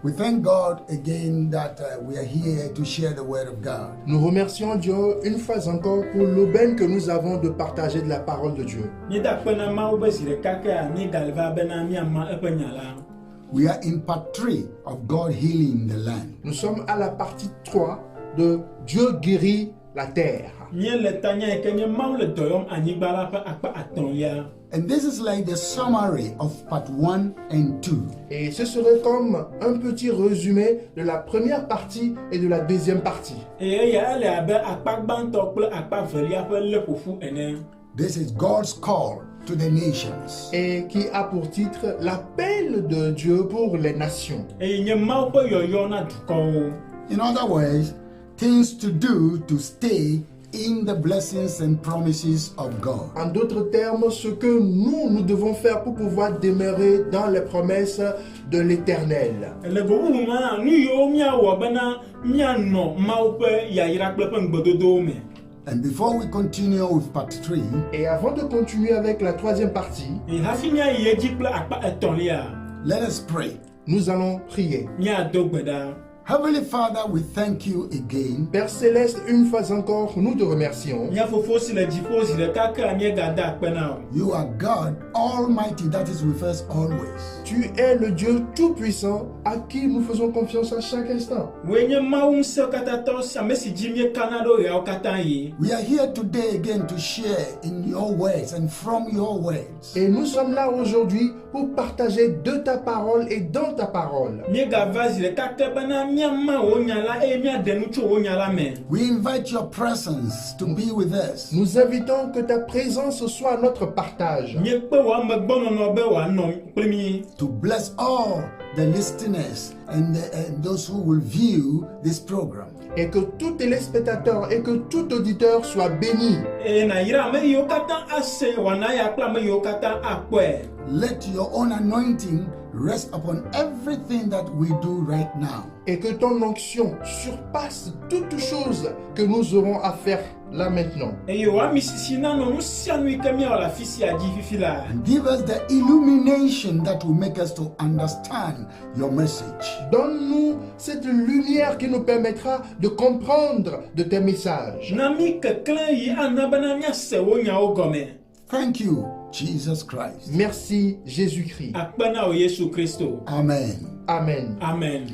We thank God again that we are here to share the word of God. Nous remercions Dieu une fois encore pour l'aubaine que nous avons de partager de la parole de Dieu. We are in part 3 of God healing the land. Nous sommes à la partie 3 de Dieu guérit la terre. And this is like the summary of part 1 and 2. Et ce serait comme un petit résumé de la première partie et de la deuxième partie. This is God's call to the nations. Et qui a pour titre l'appel de Dieu pour les nations. In other words, things to do to stay in the blessings and promises of God. En d'autres termes, ce que nous devons faire pour pouvoir demeurer dans les promesses de l'Éternel. And before we continue with part 3, Et avant de continuer avec la troisième partie, let us pray. nous allons prier. Heavenly Father, we thank you again Père Céleste, une fois encore, nous te remercions. You are God Almighty that is with us always. Tu es le Dieu Tout-Puissant à qui nous faisons confiance à chaque instant. We are here today again to share in your words and from your words. Et nous sommes là aujourd'hui pour partager de ta parole et dans ta parole. We invite your presence to be with us. Nous invitons que ta présence soit notre partage. To bless all the listeners and those who will view this program. Et que tout téléspectateur et que tout auditeur soit béni. Let your own anointing rest upon everything that we do right now. Et que ton onction surpasse toutes choses que nous aurons à faire là maintenant. And give us the illumination that will make us to understand your message. Donne-nous cette lumière qui nous permettra de comprendre de tes messages. Thank you, Jesus Christ. Merci Jésus-Christ. Amen. Amen. Amen.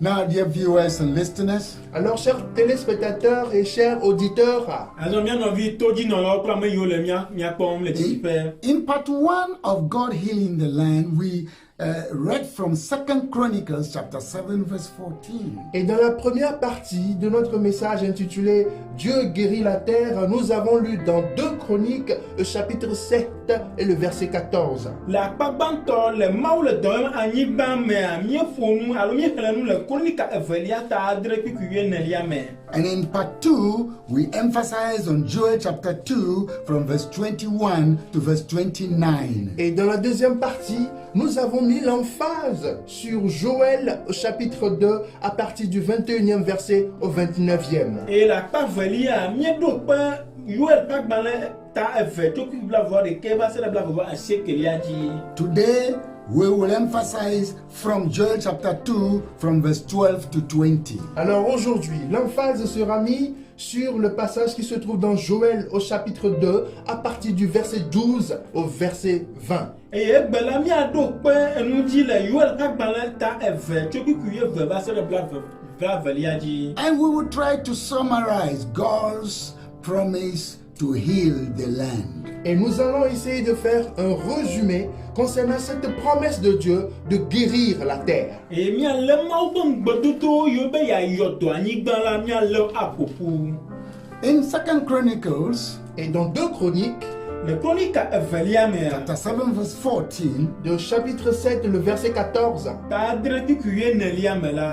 Now, dear viewers and listeners, Alors, chers téléspectateurs et chers auditeurs, in part 1 of God healing the land, we read from 2 Chronicles chapter 7 verse 14. et dans la première partie de notre message intitulé Dieu guérit la terre, nous avons lu dans 2 Chroniques, le chapitre 7 et le verset 14. And in part 2, we emphasize on Joel chapter 2 from verse 21 to verse 29. Et dans la deuxième partie, nous avons mis l'emphase sur Joël au chapitre 2 à partir du 21e verset au 29e. Today, we will emphasize from Joel chapter 2 from verse 12 to 20. Alors aujourd'hui, l'emphase sera mise sur le passage qui se trouve dans Joël au chapitre 2 à partir du verset 12 au verset 20. And we will try to summarize God's promise to heal the land. Et nous allons essayer de faire un résumé concernant cette promesse de Dieu de guérir la terre. In 2 Chronicles Et dans 2 Chroniques, chapter 7 verse 14, de chapitre 7, le verset 14,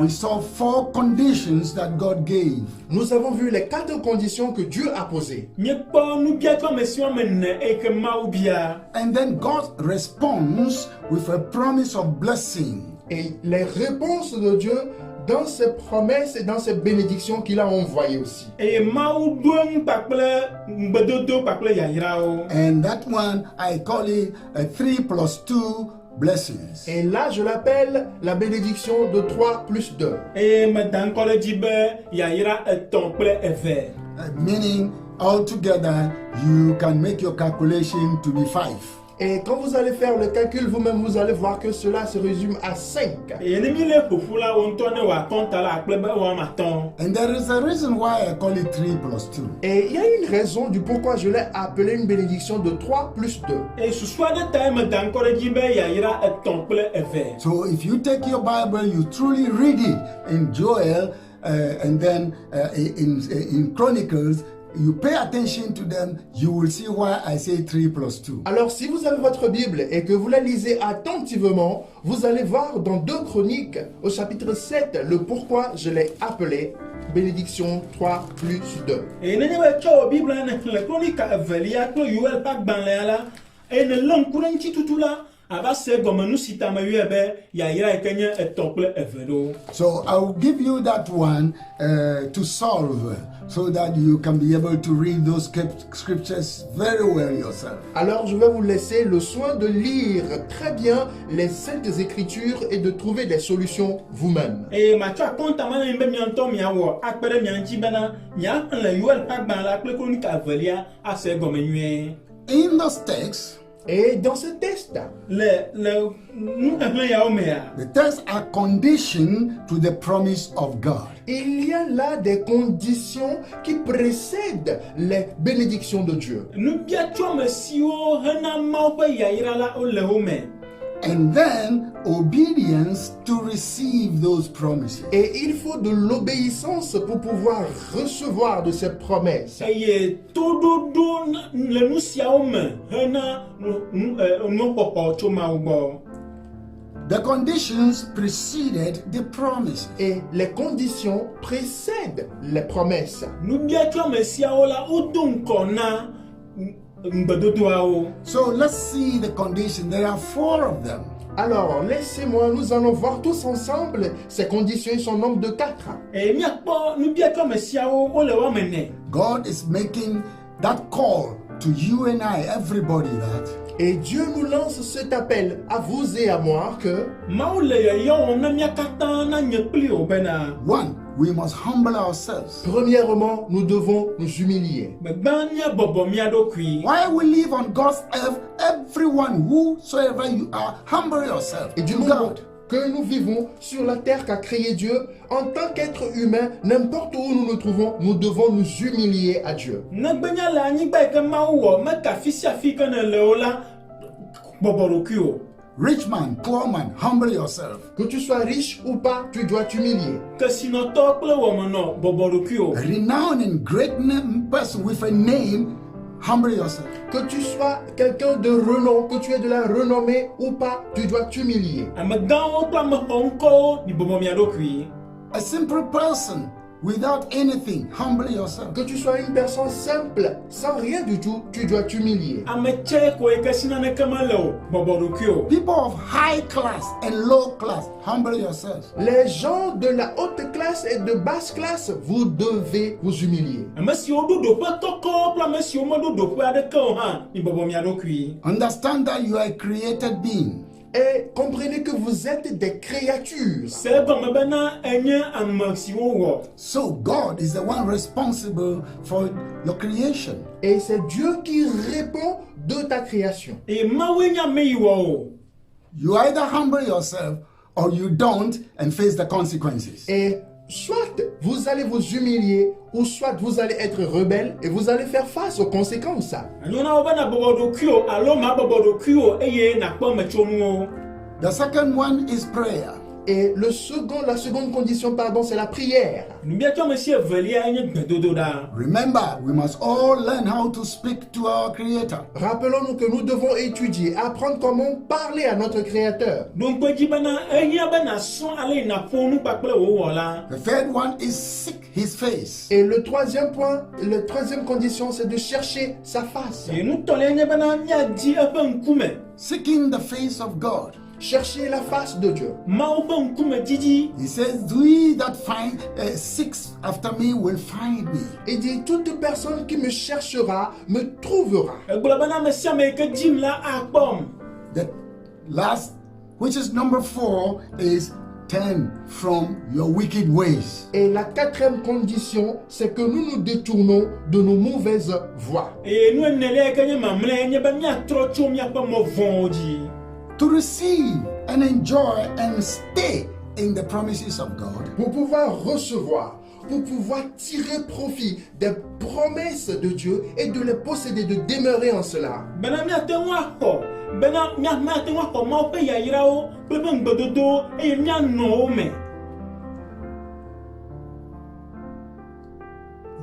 we saw 4 conditions that God gave. nous avons vu les 4 conditions que Dieu a posées. And then God's response with a promise of blessing. Et les réponses de Dieu dans ses promesses et dans ses bénédictions qu'il a envoyées aussi. And that one, I call it a 3 plus 2 blessings. Et là, je l'appelle la bénédiction de 3 plus 2. eye medan kɔle dzi be yayra etɔ̃ kple eve. Meaning, altogether, you can make your calculation to be 5. Et quand vous allez faire le calcul vous-même, vous allez voir que cela se résume à 5. eye ne mi le ƒoƒu la wo ŋutɔ ne wòakɔnta la akple be wɔame atɔ̃. And there is a reason why I call it 3 plus 2. Et il y a une raison du pourquoi je l'ai appelé une bénédiction de 3 plus 2. eye susu aɖe ta medan kɔle dzi be yayra etɔ̃ kple eve. So if you take your Bible, you truly read it in Joel and then in Chronicles, you pay attention to them, you will see why I say 3 plus 2. Alors si vous avez votre Bible et que vous la lisez attentivement, vous allez voir dans 2 Chroniques au chapitre 7 le pourquoi je l'ai appelé bénédiction 3 plus 2. eye nenye be tsɔ wò biblia ne xlẽ kronika evelia kple yoel ƒe agbalẽa la eye ne lé ŋku ɖe ŋutitutu la ava se gɔme nu si ta me yɔe be yayra yi ke nye etɔ̃ kple eve ɖo. So I will give you that one to solve so that you can be able to read those scriptures very well yourself. Alors je vais vous laisser le soin de lire très bien les saintes écritures et de trouver des solutions vous-même. eye matsɔ akɔntama ne mi be mia ŋutɔ miawɔ akpe ɖe mia ŋuti bena miaxlẽ yoel ƒe agbalẽ la kple kronika evelia ase gɔme nyuie. In those texts, Et dans ce test, le nu xexlẽ yawo mea the texts are conditioned to the promise of God. il y a là des conditions qui précèdent les bénédictions de Dieu. nubiatsɔme siwo hena Mawu ƒe yayra la wole wo me. And then obedience to receive those promises. Et il faut de l'obéissance pour pouvoir recevoir de ces promesses. eye toɖoɖo le nu siawo me hena nuxɔxɔ tso Mawu gbɔ. The conditions preceded the promises. Et les conditions précèdent les promesses. nubiatsɔme siawo la wodo ŋkɔ na ŋgbedodoawo. So let's see the condition. There are 4 of them. Alors, laissez-moi, nous allons voir tous ensemble ces conditions, ils sont au nombre de 4. eye miakpɔ nubiatsɔme siawo wole woame ene. God is making that call to you and I, everybody, that Et Dieu nous lance cet appel à vous et à moi que, Mawu le yɔyɔ wɔm na mia katã na nye kpli wo bena 1, we must humble ourselves. premièrement, nous devons nous humilier. gbegba miabɔbɔ mia ɖokui. While we live on God's earth, everyone, whosoever you are, humble yourself Et du to moment God. que nous vivons sur la terre qu'a créé Dieu, en tant qu'être humain, n'importe où nous nous trouvons, nous devons nous humilier à Dieu. negbe nya le anyigba yi ke Mawu wɔ meka afi sia afi ke ne le wo la bɔbɔ ɖokui o. Rich man, poor man, humble yourself. Que tu sois riche ou pas, tu dois t'humilier. kesinɔtɔ kple wɔmenɔ bɔbɔ ɖokui o. A renowned and great person with a name, humble yourself. Que tu sois quelqu'un de renom, que tu aies de la renommée ou pas, tu dois t'humilier. amegãwo kple amexɔ ŋkɔwo mibɔbɔ mia ɖokui. A simple person without anything, humble yourself. Que tu sois une personne simple, sans rien du tout, tu dois t'humilier. ame tse ko yi ke si naneke mele o bɔbɔ ɖokui o. People of high class and low class, humble yourselves. Les gens de la haute classe et de basse classe, vous devez vous humilier. ame siwo ɖo ɖoƒe kɔkɔ kple ame siwo meɖo ɖoƒe aɖeke o hã mibɔbɔ mia ɖokui. Understand that you are a created being. Et comprenez que vous êtes des créatures. se egɔme bena enye ame siwo wɔ. So God is the one responsible for your creation. Et c'est Dieu qui répond de ta création. eye Mawue nye ame yi wɔ o. You either humble yourself or you don't and face the consequences. Et soit vous allez vous humilier, ou soit vous allez être rebelle et vous allez faire face aux conséquences. enyo na wo bena bɔbɔ ɖokui o alo mabɔbɔ ɖokui o eye nakpɔ metsonuwo. The second one is prayer. Et la seconde condition, c'est la prière. nubiatsɔme si evelia enye gbedodoɖa. Remember, we must all learn how to speak to our Creator. Rappelons-nous que nous devons étudier, apprendre comment parler à notre Créateur. ɖo ŋkpe dzi bena ehiã be nasrɔ̃ ale yi naƒo nu kpakple wo wɔla. The third one is seek His face. Et le troisième point, la troisième condition, c'est de chercher sa face. eye nutɔlia nye bena miadi eƒe ŋkume. Seeking the face of God. Chercher la face de Dieu. Mawu ƒe ŋkume didi. He says, "We that seeks after me will find me." Il dit, toute personne qui me cherchera, me trouvera. egblɔ bena ame sia ame yi ke dim la akpɔm. The last which is number 4, is turn from your wicked ways. Et la quatrième condition, c'est que nous nous détournons de nos mauvaises voies. Et nous n'allons pas mamler, n'y a pas mia trop chaud, n'y a pas mon vendu. To receive and enjoy and stay in the promises of God. Pour pouvoir recevoir, pour pouvoir tirer profit des promesses de Dieu et de les posséder, de demeurer en cela. Bena mia tenwa ko, bena mia tenwa ko ma pe ya yirao, pe ben gbododo e mia no me.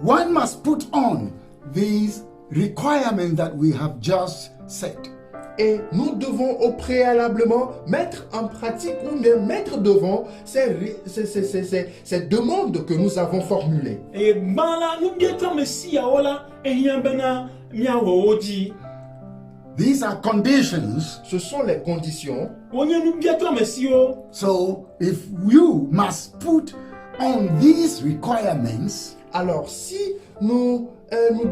One must put on these requirements that we have just set. Et nous devons au préalablement mettre en pratique ou bien mettre devant ces demandes que nous avons formulées. E bala nu bie to me si ya wala e hia bena mia wo oji. These are conditions. Ce sont les conditions. Onye nu bie to me si o. So if you must put on these requirements, Alors si nous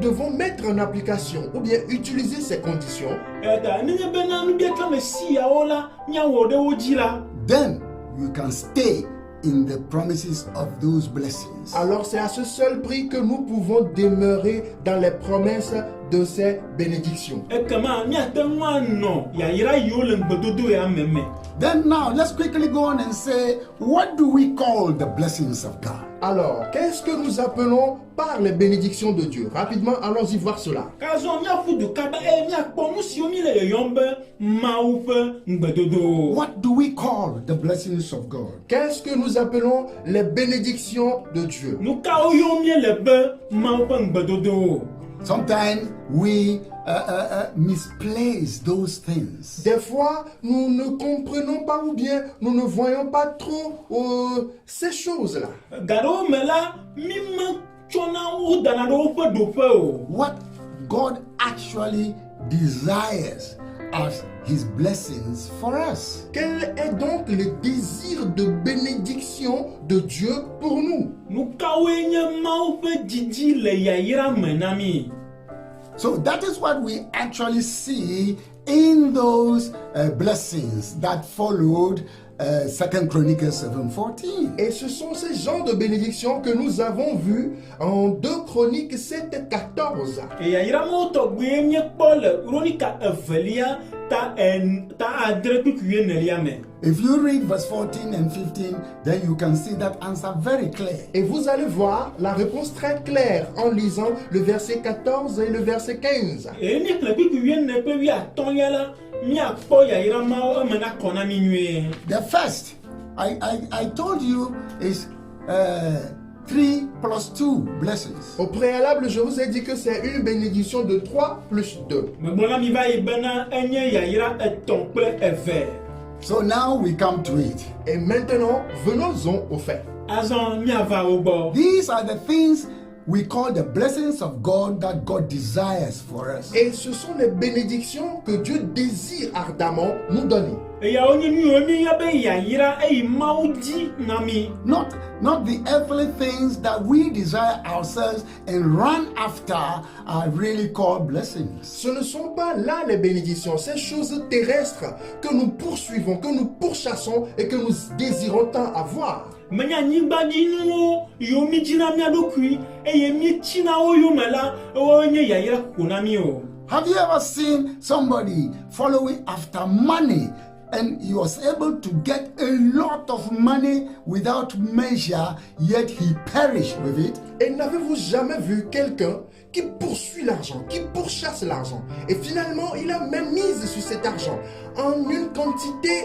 devons mettre en application ou bien utiliser ces conditions, Da ni bena nu bie to me si ya wala mia wo de oji la. then you can stay in the promises of those blessings. alors c'est à ce seul prix que nous pouvons demeurer dans les promesses de ces bénédictions. E kama mia tenwa no ya yira yo le gbododo ya meme. Then now let's quickly go on and say, what do we call the blessings of God? Alors, qu'est-ce que nous appelons par les bénédictions de Dieu? Rapidement, allons-y voir cela. Kazo mia fu du kaba e mia kpo nu si o mi le yombe ma u pe gbododo. What do we call the blessings of God? Qu'est-ce que nous appelons les bénédictions de Dieu? Nu ka o yo mi le be ma u pe gbododo. Sometimes we misplace those things. Des fois, nous ne comprenons pas ou bien nous ne voyons pas trop ces choses-là. Garo me la mi ma chona u dana do pe do pe o. What God actually desires as His blessings for us. Quel est donc le désir de bénédiction de Dieu pour nous? Nu ka o nye ma u pe didi le ya yira me na mi. So that is what we actually see in those blessings that followed 2 Chronicles 7:14. Et ce sont ces genres de bénédictions que nous avons vus en 2 Chroniques 7:14. E ya yira mo to gbe mi kpo le Ronika evelia ta adre kukuye nelia me. If you read verse 14 and 15, then you can see that answer very clear. Et vous allez voir la réponse très claire en lisant le verset 14 et le verset 15. E mi kle kukuye ne pe wi aton ya la mi akpo ya yira ma o me na kona mi nwe. The first, I told you, is 3 plus 2 blessings. Au préalable, je vous ai dit que c'est une bénédiction de 3 plus 2. Me bona mi va e bena enye ya yira eton ple eve. So now we come to it. Et maintenant, venons-en au fait. Azon mi ava o bo. These are the things we call the blessings of God that God desires for us. Et ce sont les bénédictions que Dieu désire ardemment nous donner. E ya onye mi o mi ya be ya yira e ma o di na mi. Not the earthly things that we desire ourselves and run after are really called blessings. Ce ne sont pas là les bénédictions, ces choses terrestres que nous poursuivons, que nous pourchassons et que nous désirons tant avoir. Menya nyigba di nu o yo mi jina mi adokui e ye mi china o yo mela o nye ya yira kuna mi o. Have you ever seen somebody following after money and he was able to get a lot of money without measure, yet he perished with it? Et n'avez-vous jamais vu quelqu'un qui poursuit l'argent, qui pourchasse l'argent, et finalement il a même mise sur cet argent en une quantité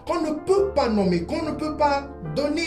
qu'on ne peut pas nommer, qu'on ne peut pas donner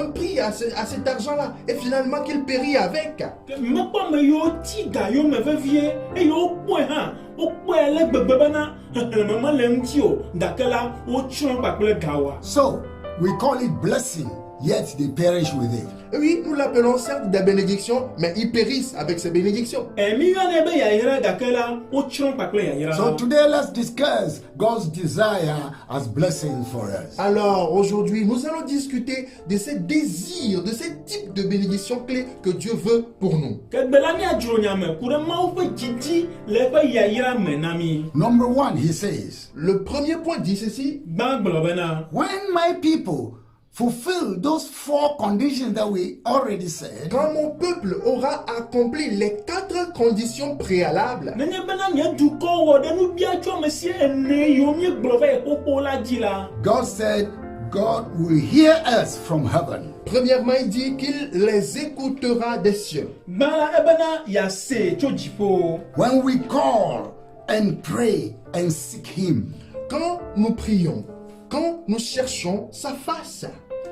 un prix à cet argent-là, et finalement qu'il périt avec. Me pa me yo ti ga yo me vevie e yo po ha o po ele gbegbe na me ma le nti o dakela o chun pa ple gawa. So we call it blessing yet they perish with it. Oui, nous l'appelons certes des bénédictions, mais ils périssent avec ces bénédictions. mi yɔne be yayra gake la wotsrɔ̃ kpakple yayra So la. today let's discuss God's desire as blessings for us. Alors aujourd'hui, nous allons discuter de ces désirs, de ces types de bénédictions clés que Dieu veut pour nous. ke gbe la miadzro nya me ku ɖe mawu ƒe didi le eƒe yayra me na mi. Number one, he says, Le premier point dit ceci: Gbã gblɔ bena when my people fulfill those 4 conditions that we already said, quand mon peuple aura accompli les 4 conditions préalables, nenye bena nye dukɔ wɔ ɖe nubia tso ame si ene yiwo míegblɔ va yi xoxo la dzi la. God said, God will hear us from heaven. premièrement, il dit qu'il les écoutera des cieux. Gbã la ebena yase tso dziƒo. When we call and pray and seek him. Quand nous prions, quand nous cherchons sa face,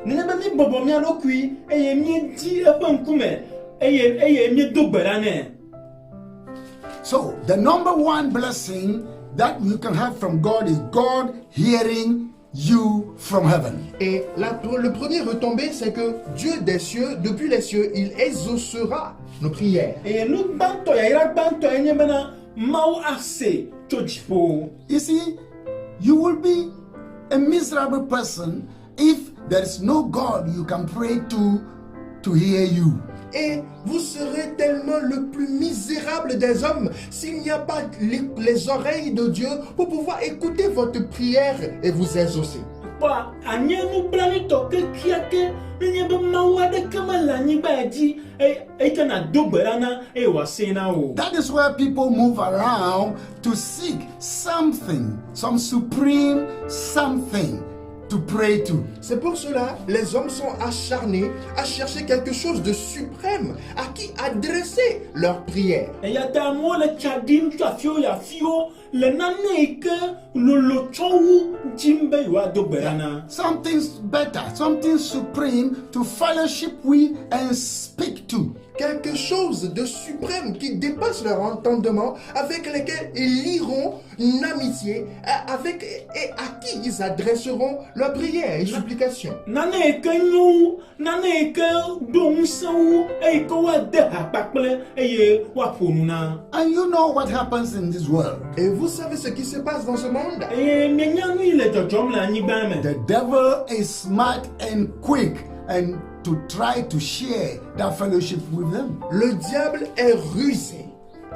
Nenye be mi bɔbɔ mía ɖokui eye míedi eƒe ŋkume eye míedo gbe ɖa nɛ. So the number one blessing that you can have from God is God hearing you from heaven. et le premier retombé, c'est que Dieu des cieux, depuis les cieux, il exaucera nos prières. Eye nu gbãtɔ yayra gbãtɔ enye bena Mawu ase tso dziƒo. You see, you will be a miserable person if there is no God you can pray to hear you. Et vous serez tellement le plus misérable des hommes s'il n'y a pas les oreilles de Dieu pour pouvoir écouter votre prière et vous exaucer. Kpɔa anye nublanitɔ kekeake nenye be Mawu aɖeke mele anyigba ya dzi eyike nado gbe ɖa na eye wòasee na wò. That is where people move around to seek something, some supreme something to pray to. C'est pour cela les hommes sont acharnés à chercher quelque chose de suprême à qui adresser leur prière. Eya ta amewo le tsa ɖim tso afiwo yi afiwo le nane yi ke lolo tsɔ wu dim be yewoado gbe ɖa na. Something better, something supreme to fellowship with and speak to. Quelque chose de suprême qui dépasse leur entendement, avec lesquels ils lieront une amitié, et à qui ils adresseront leurs prières et supplications. Nane yi ke nyo wu, nane yi ke ɖo ŋusẽ wu eyi ke woade ha kpakple eye woaƒo nu na. And you know what happens in this world. Et vous savez ce qui se passe dans ce monde? Eye mienya nu yi le dzɔdzɔm le anyigba me. The devil is smart and quick and to try to share that fellowship with them. Le diable est rusé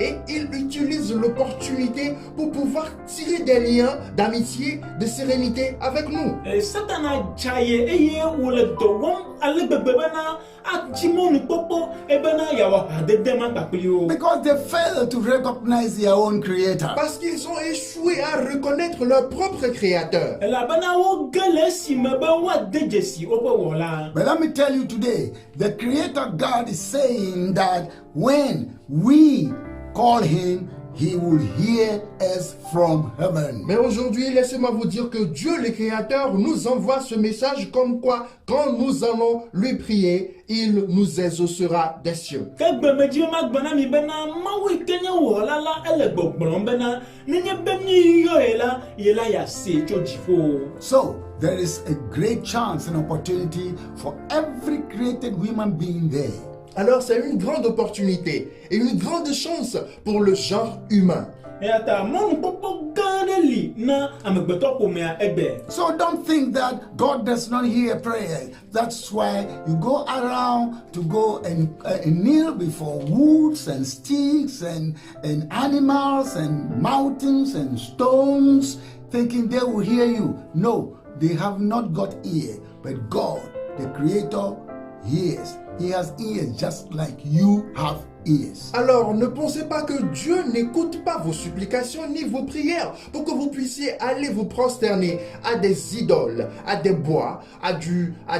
et il utilise l'opportunité pour pouvoir tirer des liens d'amitié, de sérénité avec nous. Satana dza ye eye wòle dɔ wɔm ale gbegbe bena adi mɔ nukpɔkpɔ ebena yeawɔ hadede ma kpakpli wo. Because they fail to recognize their own creator. Parce qu'ils ont échoué à reconnaître leur propre créateur. Elabena woge le esime be woade dzesi woƒe wɔla. But let me tell you today, the creator God is saying that when we call him, he will hear us from heaven. Mais aujourd'hui, laissez-moi vous dire que Dieu le Créateur nous envoie ce message comme quoi, quand nous allons lui prier, il nous exaucera des cieux. Ke gbemedzi ma gbe na mi bena Mawu yi ke nye wɔla la ele gbɔgblɔm bena nenye be míeyɔ ye la yase tso dziƒo. So there is a great chance and opportunity for every created human being there. Alors c'est une grande opportunité et une grande chance pour le genre humain. Eya ta mɔnukpɔkpɔ gã aɖe li na amegbetɔƒomea egbe. So don't think that God does not hear prayer. That's why you go around to go and kneel before woods and sticks and animals and mountains and stones, thinking they will hear you. No, they have not got ear, but God, the Creator, hears. He has ears just like you have ears. Alors ne pensez pas que Dieu n'écoute pas vos supplications ni vos prières pour que vous puissiez aller vous prosterner à des idoles, à des bois, à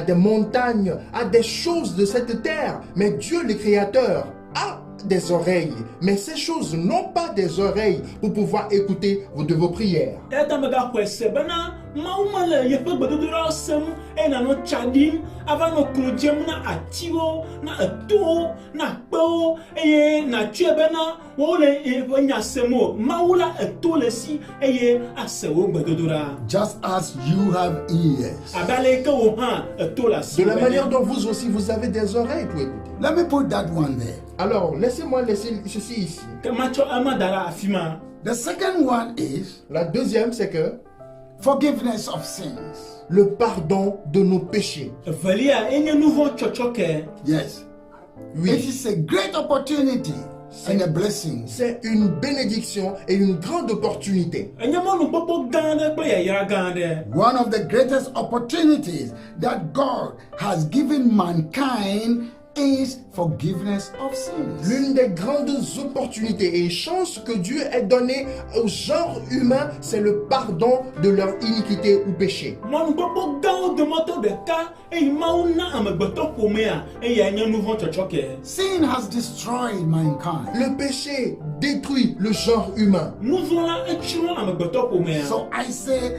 des montagnes, à des choses de cette terre. Mais Dieu le Créateur a des oreilles, mais ces choses n'ont pas des oreilles pour pouvoir écouter de vos prières. Eya ta megaxɔe se bena mauma le yeƒe gbedodoɖa sem eye nanɔ tsa ɖim ava nɔ klo dzem na atiwo na etowo na kpewo eye natsɔe bena wole eƒe nya sem o mawu la eto le si eye ase wo gbedodoɖa. Just as you have ears. Abe ale ke wo hã eto le asi De la wo manière ene. dont vous aussi, vous avez des oreilles pour écouter. Let me put that one there. Alors, laissez-moi laisser ceci ici. Ke matsɔ ema da ɖe afi ma. The second one is La deuxième, c'est que forgiveness of sins. le pardon de nos péchés. Evelia enye nu vɔ tsɔtsɔke. Yes. It Oui, is a great opportunity and a blessing. c'est une bénédiction et une grande opportunité. Enye mɔnukpɔkpɔ gã aɖe kple yayra gã aɖe. One of the greatest opportunities that God has given mankind is forgiveness of sins. L'une des grandes opportunités et chances que Dieu ait données au genre humain, c'est le pardon de leur iniquité ou péché. Mɔnukpɔkpɔ gãwo dometɔ ɖeka eye Mawu na amegbetɔ ƒomea eye enye nu vɔ tsɔtsɔke. Sin has destroyed mankind. Le péché détruit le genre humain. Nu vɔ la etsrɔ̃ amegbetɔ ƒomea. So I say,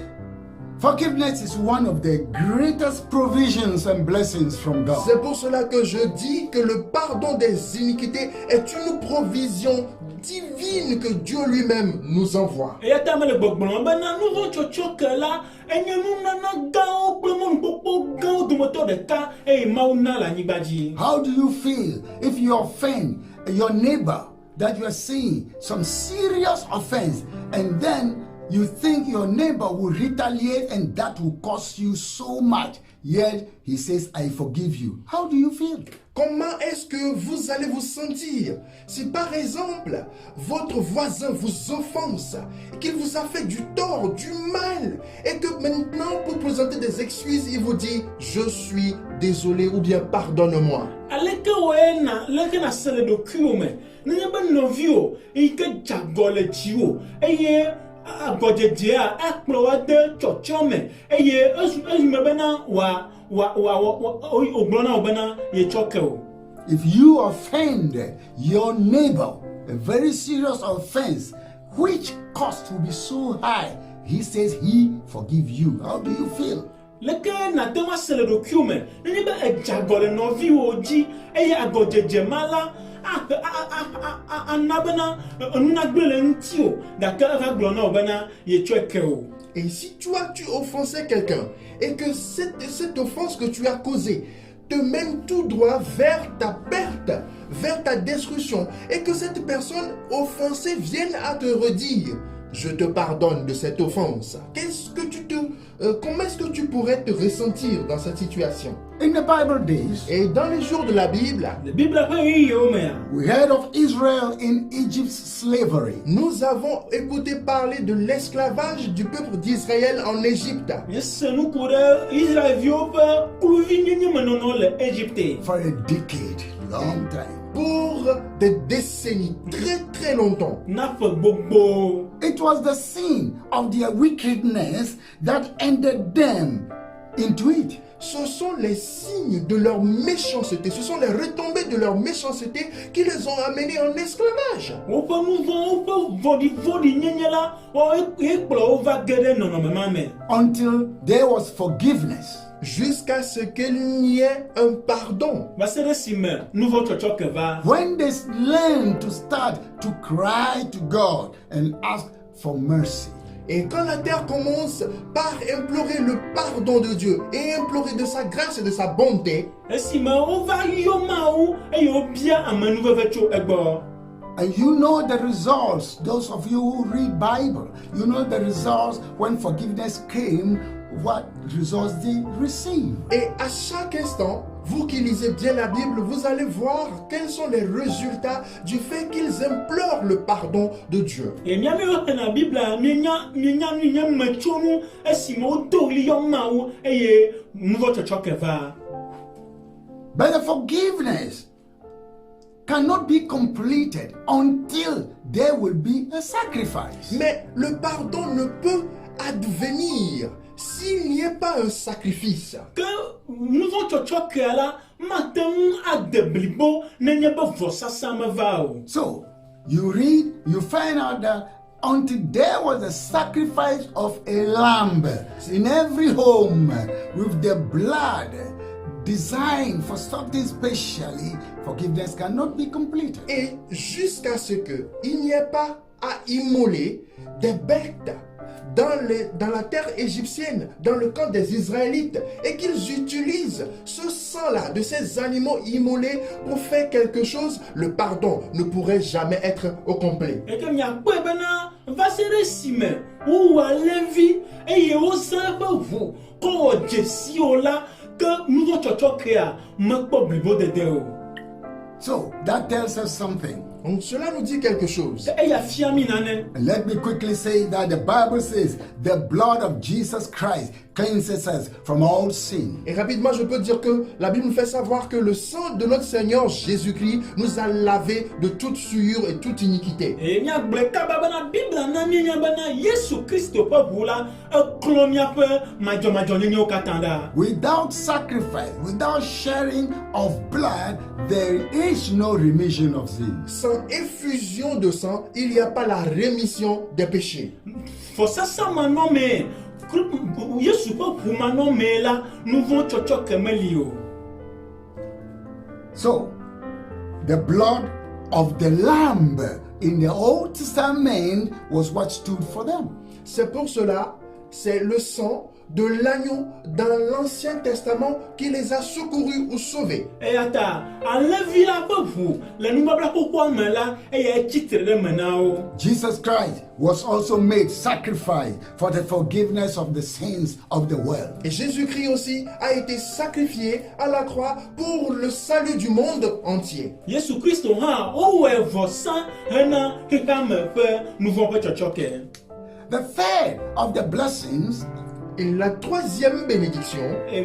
forgiveness is one of the greatest provisions and blessings from God. C'est pour cela que je dis que le pardon des iniquités est une provision divine que Dieu lui-même nous envoie. Eya ta mele gbɔgblɔm bena nu vɔ tsɔtsɔke la enye nunana gãwo kple mɔnukpɔkpɔ gãwo dometɔ ɖeka eye Mawu na le anyigba dzi. How do you feel if you offend your neighbor that you are seeing some serious offense and then you think your neighbor will retaliate and that will cost you so much, yet he says, I forgive you? How do you feel? Comment est-ce que vous allez vous sentir si par exemple votre voisin vous offense, qu'il vous a fait du tort, du mal et que maintenant pour présenter des excuses, il vous dit je suis désolé ou bien pardonne-moi. Aleke wɔe na leke na se le ɖokuiwo me nenye be nɔviwo yi ke dze agɔ le dziwò eye agɔdzedzea akplɔ wa de tsɔtsɔ me eye esime bena wògblɔ na wo bena yetsɔ ke o. If you offend your neighbor, a very serious offense, which cost will be so high, he says he forgive you. How do you feel? Leke na te ma se le ɖokuiwo me nenye be edze agɔ le nɔviwo dzi eye agɔdzedze ma la ana bena enunagble le ŋutiwò gake eva gblɔ na wo bena yetsɔe ke o. Et si toi tu offensais quelqu'un et que cette offense que tu as causée te mène tout droit vers ta perte, vers ta destruction, et que cette personne offensée vienne à te redire je te pardonne de cette offense, comment est-ce que tu pourrais te ressentir dans cette situation? In the Bible days, Et dans les jours de la Bible, Le Bible ƒe ɣeyiɣiwo mea, we heard of Israel in Egypt's slavery. nous avons écouté parler de l'esclavage du peuple d'Israël en Égypte. míese nuku ɖe Israelviwo ƒe kluvinyenye menɔnɔ le Égypte. For a decade, long time. Pour des décennies, très très longtemps. Na ƒe gbogbo. It was the sin of their wickedness that ended them into it. Ce sont les signes de leur méchanceté, ce sont les retombées de leur méchanceté qui les ont amenés en esclavage. Woƒe nu vɔ̃wo ƒe vɔɖivɔɖinyenye la, ekplɔ wo va ge ɖe nɔnɔme ma me. Until there was forgiveness. Jusqu'à ce qu'il n'y ait un pardon. Va se ɖe esime nu vɔ tsɔtsɔke va. When they learn to start to cry to God and ask for mercy. Et quand la terre commence par implorer le pardon de Dieu et implorer de sa grâce et de sa bonté, Esime wova yɔ Mawu eye wobia amenuveve tso egbɔ. And you know the results, those of you who read Bible, you know the results when forgiveness came, what results they received. et à chaque instant, vous qui lisez bien la Bible, vous allez voir quels sont les résultats du fait qu'ils implorent le pardon de Dieu. Et miamiwo xena Biblia mienya nu nye metsonu esime wodo ɣli yɔ Mawu eye nuvɔ tsɔtsɔke va. But the forgiveness cannot be completed until there will be a sacrifice. Mais le pardon ne peut advenir s'il n'y a pas un sacrifice. Ke nuvɔ tsɔtsɔkea la mate ŋu ade blibo nenye be vɔsasa meva o. So, you read, you find out that until there was a sacrifice of a lamb in every home with the blood designed for something specially, forgiveness cannot be completed. Et jusqu'à ce qu'il n'y ait pas à immoler des bêtes dans la terre égyptienne, dans le camp des Israélites, et qu'ils utilisent ce sang-là de ces animaux immolés pour faire quelque chose, le pardon ne pourrait jamais être au complet. Et que miakpɔe bena va se ɖe esime wowɔ alẽvi eye wozã eƒe ʋu kɔ wɔ dzesiwo la ke nuvɔtsɔtsɔkea mekpɔ blibodede o. So that tells us something. Donc cela nous dit quelque chose. Eya fia mi nane. And let me quickly say that the Bible says the blood of Jesus Christ cleanses us from all sin. Et rapidement, je peux dire que la Bible nous fait savoir que le sang de notre Seigneur Jésus-Christ nous a lavé de toute souillure et toute iniquité. E miagblẽ kaba bena Bibla na mienya bena Yesu Kristo ƒe ʋu la eklɔ miaƒe madzɔmadzɔnyenyewo katã ɖa. Without sacrifice, without sharing of blood, there is no remission of sin. Sans effusion de sang, il n'y a pas la rémission des péchés. Fɔsasa manɔme Yesu ƒe ʋu manɔme la nuvɔtsɔtsɔke meli o. So, the blood of the lamb in the Old Testament was what stood for them. C'est pour cela, c'est le sang de l'agneau dans l'Ancien Testament qui les a secourus ou sauvés. Eya ta alẽvi la ƒe ʋu le nubabla xoxoa me la eya tsitre ɖe me na wo. Jesus Christ was also made sacrifice for the forgiveness of the sins of the world. Et Jésus-Christ aussi a été sacrifié à la croix pour le salut du monde entier. Yesu Kristo hã wowɔe vɔsa hena xexea me ƒe nuvɔ ƒe tsɔtsɔke. The third of the blessings Et la troisième bénédiction,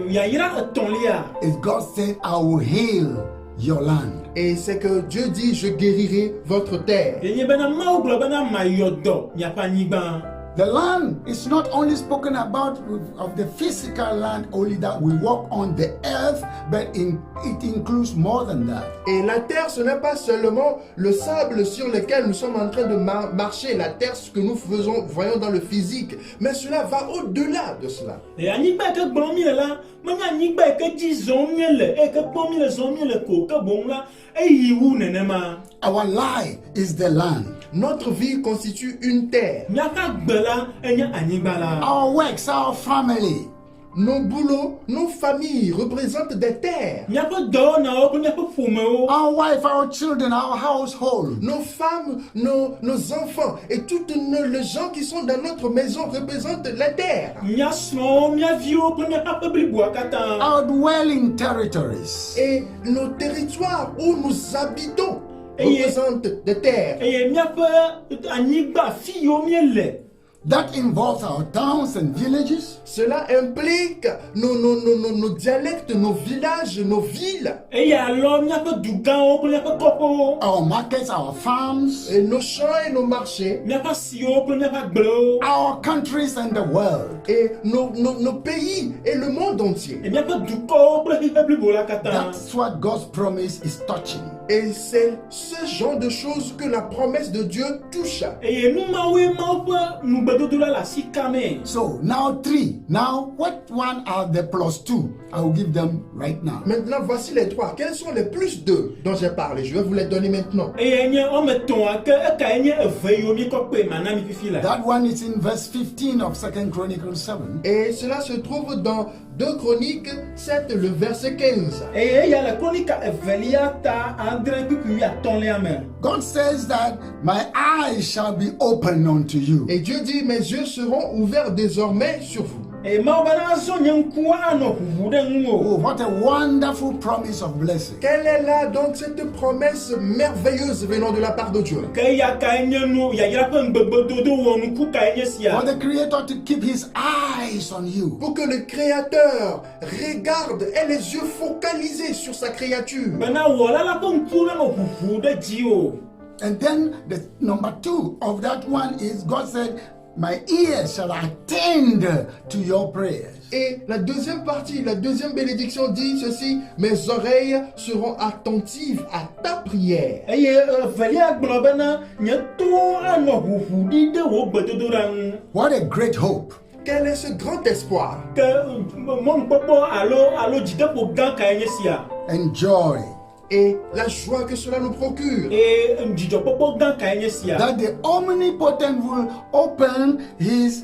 Yayra etɔ̃lia is God said, I will heal your land. et c'est que Dieu dit, je guérirai votre terre. yenye bena Mawu gblɔ bena mayɔ dɔ miaƒe anyigba. The land is not only spoken about of the physical land only that we walk on the earth, but it includes more than that. Et la terre, ce n'est pas seulement le sable sur lequel nous sommes en train de marcher, la terre, ce que nous voyons dans le physique, mais cela va au-delà de cela. Et anyigba yi ke gblɔm mi le la menye anyigba yi ke dzi zɔm miele eye ke kpɔm mi le zɔm miele ko ke boŋ la eyi wu nenema. Our life is the land. Notre vie constitue une terre. Miaƒe agbe la enye anyigba la. Our works, our family, Nos boulots, nos familles représentent des terres. Miaƒe dɔwɔnawo kple miaƒe ƒomewo. our wife, our children, our household. Nos femmes, nos enfants et toutes les gens qui sont dans notre maison représentent les terres. Mia srɔ̃wo, mia viwo kple miaƒe bliboa katã. Our dwelling territories. Et nos territoires où nous habitons Et- représentent des terres. Eye miaƒe anyigba fi yiwo miele. That involves our towns and villages, Cela implique nos dialectes, nos villages, nos villes, Eye alɔ miaƒe dugãwo kple miaƒe kɔƒewo. our markets, our farms, et nos champs et nos marchés, Miaƒe asiwo kple miaƒe agblewo. our countries and the world. et nos pays et le monde entier. Et miaƒe dukɔwo kple xixe blibo la katã. That's what God's promise is touching. Et c'est ce genre de choses que la promesse de Dieu touche. Eye numawoe Mawu ƒe nugbedodo la le asi kame. So now three. Now what one are the plus two? I will give them right now. Maintenant, voici les trois. Quels sont les plus deux dont j'ai parlé? Je vais vous les donner maintenant. Eye nye wɔme etɔ̃a ke ekae nye eve yiwo mi kɔ kpe mana mi fifi la. That one is in verse 15 of 2 Chronicles 7. Et cela se trouve dans 2 Chroniques 7, le verset 15. Eye eya le kronika evelia ta adre kpikpui atɔ̃lia me. God says that my eyes shall be open unto you. Et Dieu dit, mes yeux seront ouverts désormais sur vous. Eye Mawu bena azɔ nye ŋku anɔ ʋuʋu ɖe ŋu o. Oh, what a wonderful promise of blessing. Quelle est là donc cette promesse merveilleuse venant de la part de Dieu? Ke eya kae nye nu yayra ƒe ŋgbegbedodo wɔ nuku kae nye For sia. the Creator to keep his eyes on you. Pour que le Créateur regarde, ait les yeux focalisés sur sa créature. Bena wɔla la ƒe ŋku nenɔ ʋuʋu ɖe dziwò. And then the number two of that one is God said, My ears shall attend to your prayers. Et la deuxième partie, la deuxième bénédiction dit ceci: mes oreilles seront attentives à ta prière. eye evelia gblɔ bena nye towo anɔ ʋuʋu ɖi ɖe wò gbedodoɖa ŋu. What a great hope. Quel est ce grand espoir? Ke mɔnukpɔkpɔ alo dzideƒo gã kae nye sia. And joy. Et la joie que cela nous procure. Dzidzɔkpɔkpɔ gã kae nye sia. That the omnipotent will open his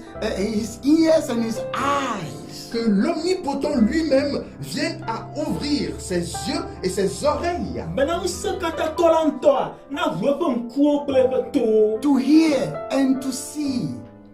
ears and his eyes. Que l'omnipotent lui-même vienne à ouvrir ses yeux et ses oreilles. Bena ŋusẽkatãtɔ la ŋutɔa na ʋu eƒe ŋkuwo kple eƒe towo. To hear and to see.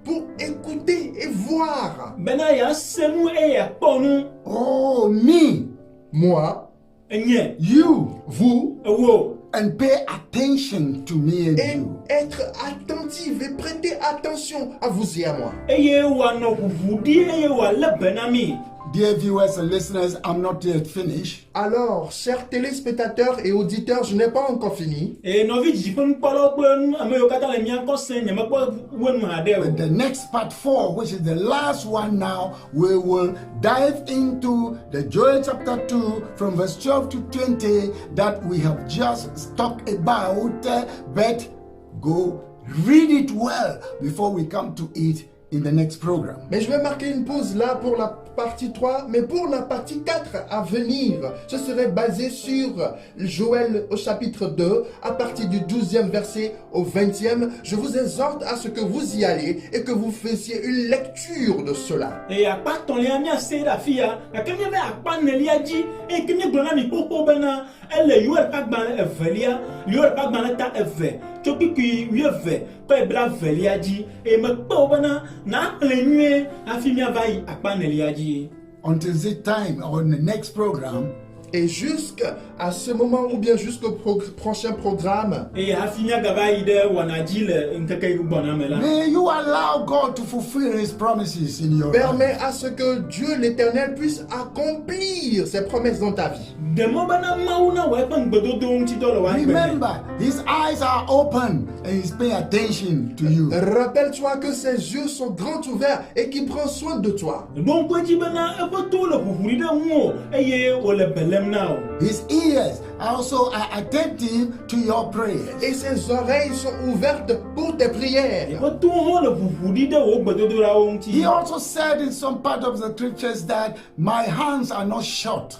Pour écouter et voir. Bena yease nu eye yeakpɔ nu. Oh, me. Moi. Nye. You. Vous. Wo. And pay attention to me and Et you. être attentive et prêter attention à vous et à moi. Eye wòanɔ ʋuʋu ɖi eye wòalé be na mí. Dear viewers and listeners, I'm not yet finished. Alors, chers téléspectateurs et auditeurs, je n'ai pas encore fini. Et nɔvi dzi ƒe nukpɔlawo kple ame yiwo katã le mía ŋkɔ se nyemekpɔ wenu haɖe o. But the next part 4, which is the last one now, we will dive into the Joel chapter 2 from verse 12 to 20 that we have just talked about. But go read it well before we come to it in the next program. Mais je vais marquer une pause là pour la partie 3, mais pour la partie 4 à venir, ce serait basé sur Joël au chapitre 2, à partir du 12e verset au 20e. Je vous exhorte à ce que vous y alliez et que vous fassiez une lecture de cela. Et akpa tɔ̃lia míase ɖe afi ya, gake míave akpa nelia dzi, eye ke míegblɔ na mi kpokpo bena ele Yoel ƒe agbalẽ evelia, Yoel ƒe agbalẽ ta eve, tso kpikui 12 kple blavelia dzi, eye mekpe wo bena naxlẽ nyuie hafi míava yi akpa nelia dzi. Until this time or in the next program, Et jusqu'à ce moment ou bien jusqu'au prochain programme, eye hafi míagava yi ɖe wɔna dzi le ŋkeke yi gbɔna me la. may you allow God to fulfill his promises in your permets life. à ce que Dieu l'Éternel puisse accomplir ses promesses dans ta vie. Demo bena Mawu na wɔ eƒe ŋugbedodo ŋuti dɔ le wòa gbe me. Remember, his eyes are open and he's paying attention to you. Rappelle-toi que ses yeux sont grands ouverts et qu'il prend soin de toi. Ɖo ŋku edzi bena eƒe towo le ʋuʋu ɖi ɖe ŋuwò eye wòle belém na wò. His ears also are attentive to your prayers. Et ses oreilles sont ouvertes pour tes prières. Eƒe towo hã le ʋuʋu ɖi ɖe wò gbedodoɖawo ŋuti. He also said in some part of the scriptures that my hands are not short.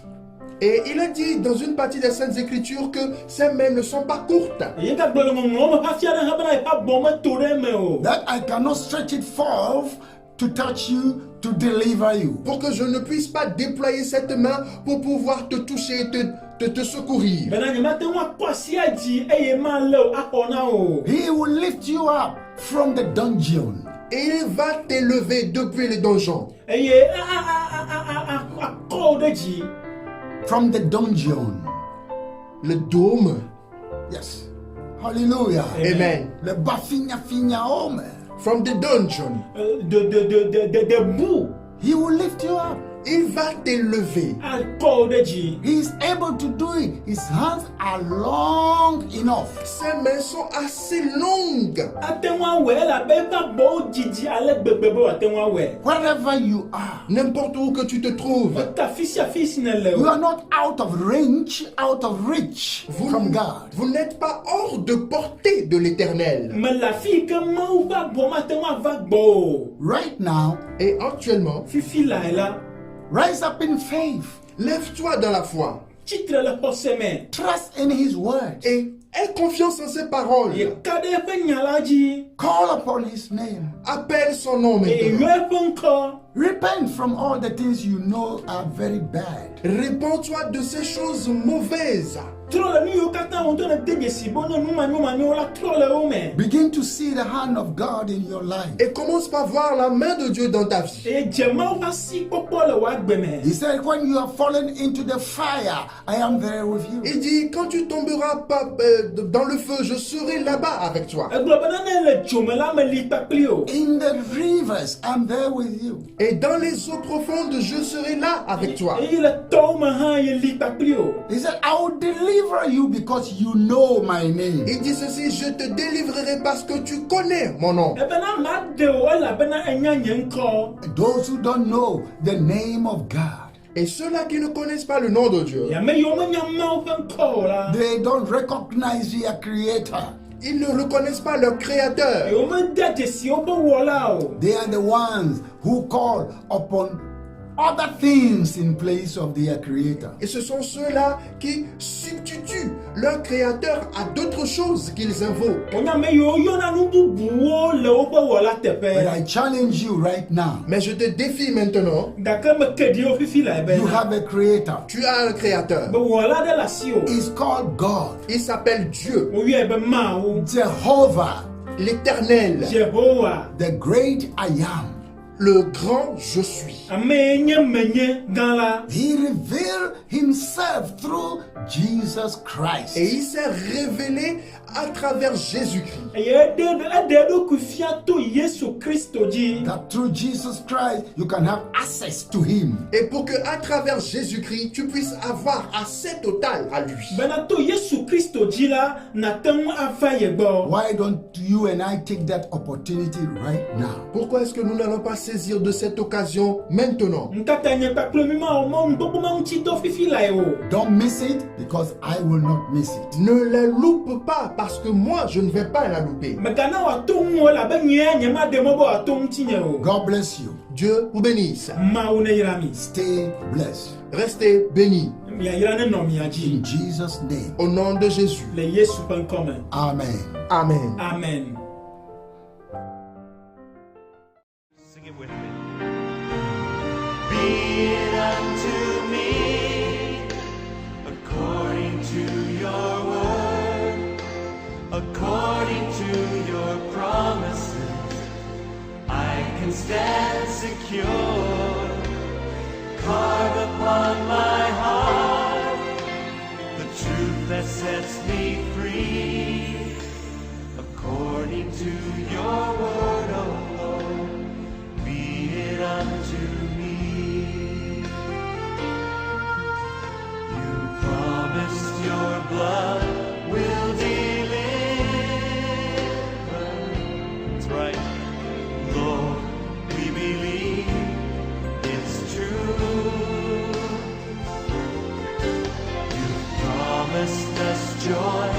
Et il a dit dans une partie des Saintes Écritures que ses mains ne sont pas courtes. Eye gagblɔ le ŋɔŋlɔ me hafi aɖe hã bena eƒe abɔ meto ɖe eme o. That I cannot stretch it forth to touch you, to deliver you. Pour que je ne puisse pas déployer cette main pour pouvoir te toucher et te secourir. Bena nyemate ŋu akɔ asi adzi eye malé o axɔ na o. He will lift you up from the dungeon. Et il va t'élever depuis les donjons. Eye akɔ wo ɖe dzi. From the dungeon. Le dôme. Yes. Hallelujah. Amen. Le bafinya finya ome. From the dungeon. De boue. He will lift you up. Il va t'élever. Akɔ wo ɖe dzi. He is able to do it. His hands are long enough. Ses mains sont assez longues. Ate ŋu awɔe elabe eƒe abɔwo didi ale gbegbe be wòate ŋu awɔe. Wherever you are, N'importe où que tu te trouves. Ete afi sia afi si ne le you o. are not out of range, out of reach from God. Vous n'êtes pas hors de portée de l'Éternel. Me le afi yi ke Mawu ƒe abɔ mate ŋu ava gbɔ o. Right now, Et actuellement, Fifi lae la, rise up in faith. lève-toi dans la foi tsitre le xɔse me. Trust in his word. et aie confiance en ses paroles. Ye ka ɖe eƒe nya la dzi. Call upon his name. Appelle son nom Eye maintenant. yɔ eƒe ŋkɔ. Repent from all the things you know are very bad. Répands-toi de ces choses mauvaises. Trɔ le nu yiwo katã wo ŋutɔ ne de dzesi bo nye nu manyomanyowo la trɔ le wo me. Begin to see the hand of God in your life. Et commence par voir la main de Dieu dans ta vie. Eye dze Mawu ƒe asikpɔkpɔ le wòa gbe me. He said, when you are fallen into the fire, I am there with you. Il dit, quand tu tomberas pas, dans le feu, je serai là-bas avec toi. Egblɔ bena ne le dzo me la me li kpakpli o. In the rivers, I'm there with you. Et dans les eaux profondes, je serai là avec toi. Eye le tɔwo me hã ye li kpakpli o. He said, I will deliver deliver you because you know my name. Il dit ceci, je te délivrerai parce que tu connais mon nom. ebena ma de o elabena enya nye nkɔ Those who don't know the name of God, Et ceux-là qui ne connaissent pas le nom de Dieu, yame yiwo menya mawo ƒe ŋkɔ o la they don't recognize their creator. ils ne reconnaissent pas leur créateur. yiwo mede dzesi woƒe wɔla o They are the ones who call upon other things in place of their creator. Et ce sont ceux-là qui substituent leur créateur à d'autres choses qu'ils invoquent. wonyame yiwo yɔna nu bubuwo le woƒe wɔla But teƒe I challenge you right now. Mais je te défie maintenant, gake meke ɖi wo fifi la You ebena have a creator. tu as un créateur. be wɔla ɖe le asi o It's called God, Il s'appelle Dieu, woyɔe be Mawu Jehovah, l'Éternel, Yehowa the great I am. le grand je suis. ame yi nye menye gã la He revealed himself through Jesus Christ. Et il s'est révélé à travers Jésus-Christ. eye eɖe eɖokui fia to Yesu Kristo dzi That through Jesus Christ you can have access to him. Et pour que à travers Jésus-Christ, tu puisses avoir accès total à lui. bena to Yesu Kristo dzi la nate ŋu ava ye gbɔ Why don't you and I take that opportunity right now? Pourquoi est-ce que nous n'allons pas saisir de cette occasion maintenant? ŋkata nye kpakple mi ma wo ŋgbogbo ma ŋuti dɔ fifi la ye o Don't miss it because I will not miss it. Ne la loupe pas parce que moi, je ne vais pas la louper. megana wòato ŋu o elabe nyea nyemade mɔ be wòato ŋutinye o God bless you. Dieu vous bénisse. Mawu ne yra mi Stay blessed. Restez bénis miayra ne nɔ mia dzi In Jesus' name. au nom de Jésus. le Yesu ƒe ŋkɔ me Amen. Amen. amen. Sing it with me. Be it unto me according to your word, according to your promises. I can stand secure. Carve upon my heart the truth that sets me free. According to your word, O Lord, be it unto me. You promised your blood will deliver. That's right. Lord, we believe it's true. You promised us joy